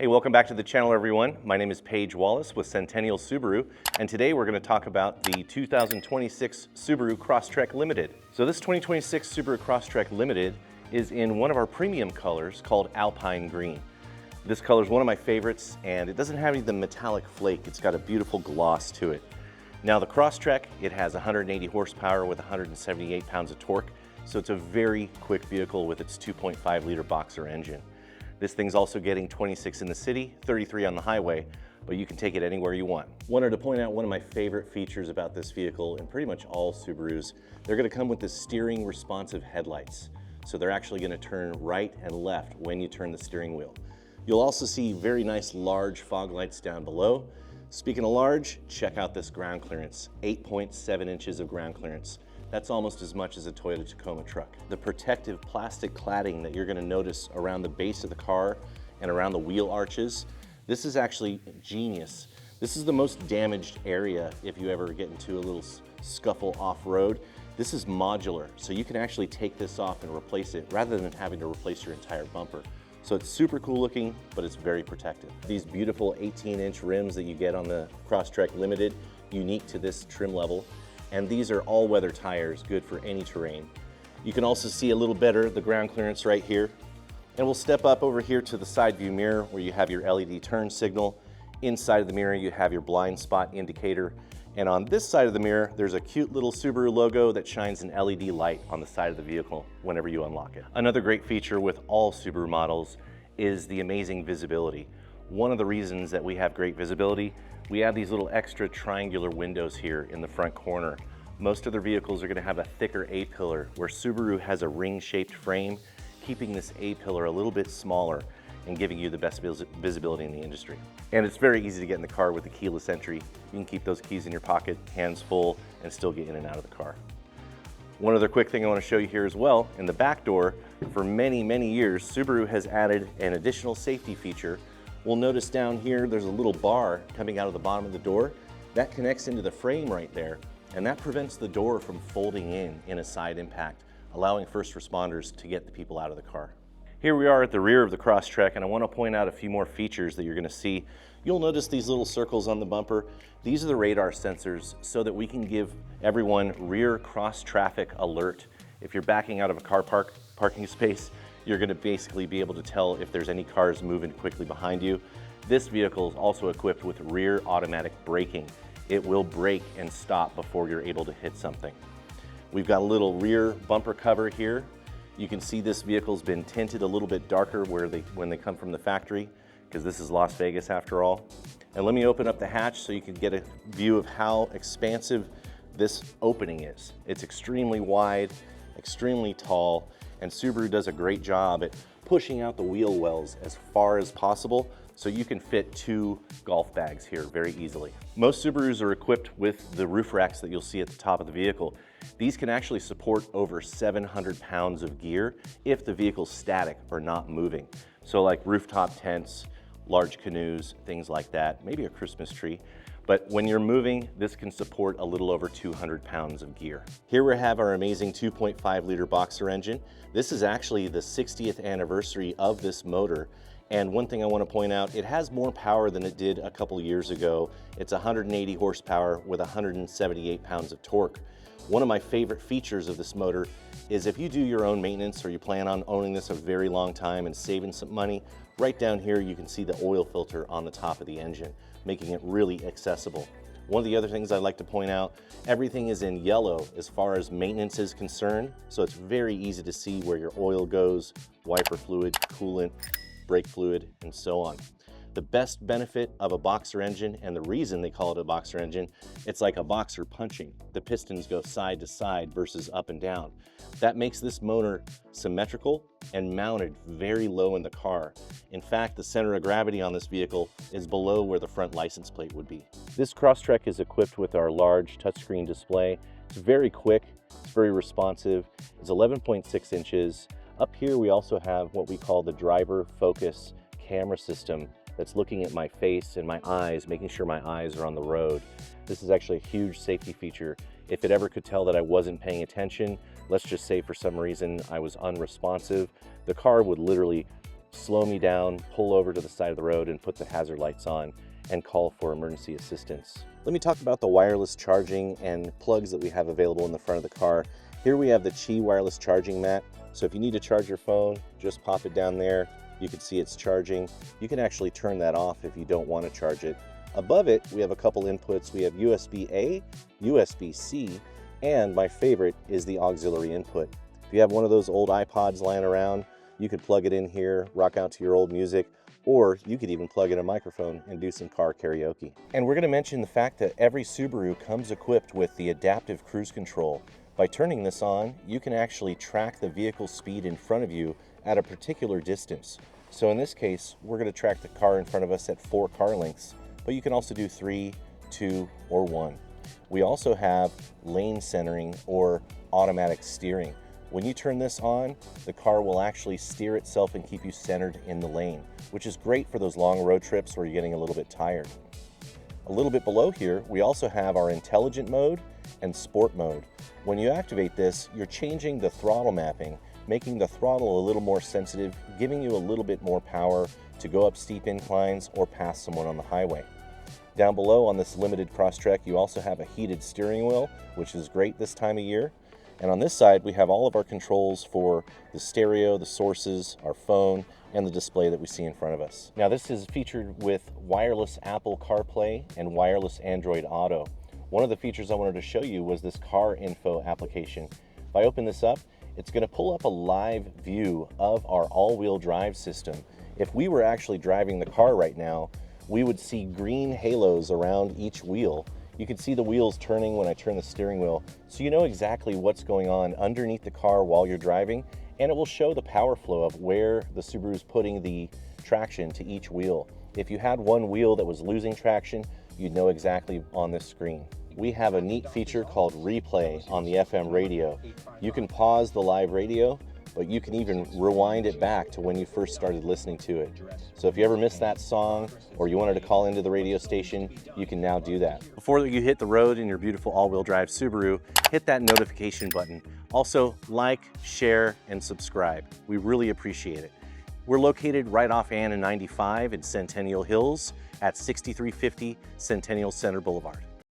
Hey, welcome back to the channel, everyone. My name is Paige Wallace with Centennial Subaru, and today we're going to talk about the 2026 Subaru Crosstrek Limited. So this 2026 Subaru Crosstrek Limited is in one of our premium colors called Alpine Green. This color is one of my favorites, and it doesn't have any of the metallic flake. It's got a beautiful gloss to it. Now the Crosstrek, it has 180 horsepower with 178 pounds of torque, so it's a very quick vehicle with its 2.5 liter boxer engine. This thing's also getting 26 in the city, 33 on the highway, but you can take it anywhere you want. Wanted to point out one of my favorite features about this vehicle, and pretty much all Subarus, they're gonna come with the steering responsive headlights. So they're actually gonna turn right and left when you turn the steering wheel. You'll also see very nice large fog lights down below. Speaking of large, check out this ground clearance, 8.7 inches of ground clearance. That's almost as much as a Toyota Tacoma truck. The protective plastic cladding that you're gonna notice around the base of the car and around the wheel arches, this is actually genius. This is the most damaged area if you ever get into a little scuffle off-road. This is modular, so you can actually take this off and replace it rather than having to replace your entire bumper. So it's super cool looking, but it's very protective. These beautiful 18-inch rims that you get on the Crosstrek Limited, unique to this trim level. And these are all-weather tires, good for any terrain. You can also see a little better the ground clearance right here. And we'll step up over here to the side view mirror where you have your LED turn signal. Inside of the mirror, you have your blind spot indicator. And on this side of the mirror, there's a cute little Subaru logo that shines an LED light on the side of the vehicle whenever you unlock it. Another great feature with all Subaru models is the amazing visibility. One of the reasons that we have great visibility, we have these little extra triangular windows here in the front corner. Most of their vehicles are going to have a thicker A-pillar, where Subaru has a ring-shaped frame, keeping this A-pillar a little bit smaller and giving you the best visibility in the industry. And it's very easy to get in the car with the keyless entry. You can keep those keys in your pocket, hands full, and still get in and out of the car. One other quick thing I want to show you here as well, in the back door, for many, many years, Subaru has added an additional safety feature. We'll notice down here there's a little bar coming out of the bottom of the door. That connects into the frame right there, and that prevents the door from folding in a side impact, allowing first responders to get the people out of the car. Here we are at the rear of the Crosstrek, and I want to point out a few more features that you're going to see. You'll notice these little circles on the bumper. These are the radar sensors so that we can give everyone rear cross traffic alert. If you're backing out of a car parking space, you're going to basically be able to tell if there's any cars moving quickly behind you. This vehicle is also equipped with rear automatic braking. It will brake and stop before you're able to hit something. We've got a little rear bumper cover here. You can see this vehicle's been tinted a little bit darker when they come from the factory, because this is Las Vegas after all. And let me open up the hatch so you can get a view of how expansive this opening is. It's extremely wide, extremely tall, and Subaru does a great job at pushing out the wheel wells as far as possible so you can fit 2 golf bags here very easily. Most Subarus are equipped with the roof racks that you'll see at the top of the vehicle. These can actually support over 700 pounds of gear if the vehicle's static or not moving. So like rooftop tents, large canoes, things like that, maybe a Christmas tree. But when you're moving, this can support a little over 200 pounds of gear. Here we have our amazing 2.5 liter boxer engine. This is actually the 60th anniversary of this motor. And one thing I want to point out, it has more power than it did a couple years ago. It's 180 horsepower with 178 pounds of torque. One of my favorite features of this motor is if you do your own maintenance or you plan on owning this a very long time and saving some money, right down here you can see the oil filter on the top of the engine, making it really accessible. One of the other things I'd like to point out, everything is in yellow as far as maintenance is concerned, so it's very easy to see where your oil goes, wiper fluid, coolant, brake fluid, and so on. The best benefit of a boxer engine, and the reason they call it a boxer engine, it's like a boxer punching. The pistons go side to side versus up and down. That makes this motor symmetrical and mounted very low in the car. In fact, the center of gravity on this vehicle is below where the front license plate would be. This Crosstrek is equipped with our large touchscreen display. It's very quick, it's very responsive. It's 11.6 inches. Up here we also have what we call the driver focus camera system that's looking at my face and my eyes, making sure my eyes are on the road. This is actually a huge safety feature. If it ever could tell that I wasn't paying attention, let's just say for some reason I was unresponsive, the car would literally slow me down, pull over to the side of the road and put the hazard lights on and call for emergency assistance. Let me talk about the wireless charging and plugs that we have available in the front of the car. Here we have the Qi wireless charging mat. So if you need to charge your phone, just pop it down there. You can see it's charging. You can actually turn that off if you don't want to charge it. Above it, we have a couple inputs. We have USB-A, USB-C, and my favorite is the auxiliary input. If you have one of those old iPods lying around, you could plug it in here, rock out to your old music, or you could even plug in a microphone and do some car karaoke. And we're going to mention the fact that every Subaru comes equipped with the adaptive cruise control. By turning this on, you can actually track the vehicle speed in front of you at a particular distance. So in this case, we're going to track the car in front of us at 4 car lengths, but you can also do 3, 2, or 1. We also have lane centering or automatic steering. When you turn this on, the car will actually steer itself and keep you centered in the lane, which is great for those long road trips where you're getting a little bit tired. A little bit below here, we also have our intelligent mode and sport mode. When you activate this, you're changing the throttle mapping, making the throttle a little more sensitive, giving you a little bit more power to go up steep inclines or pass someone on the highway. Down below on this limited Crosstrek, you also have a heated steering wheel, which is great this time of year. And on this side, we have all of our controls for the stereo, the sources, our phone, and the display that we see in front of us. Now this is featured with wireless Apple CarPlay and wireless Android Auto. One of the features I wanted to show you was this car info application. If I open this up, it's going to pull up a live view of our all-wheel drive system. If we were actually driving the car right now, we would see green halos around each wheel. You can see the wheels turning when I turn the steering wheel, so you know exactly what's going on underneath the car while you're driving, and it will show the power flow of where the Subaru is putting the traction to each wheel. If you had one wheel that was losing traction, you'd know exactly on this screen. We have a neat feature called replay on the FM radio. You can pause the live radio, but you can even rewind it back to when you first started listening to it. So if you ever missed that song or you wanted to call into the radio station, you can now do that. Before you hit the road in your beautiful all-wheel drive Subaru, hit that notification button. Also, like, share, and subscribe. We really appreciate it. We're located right off Ann and 95 in Centennial Hills at 6350 Centennial Center Boulevard.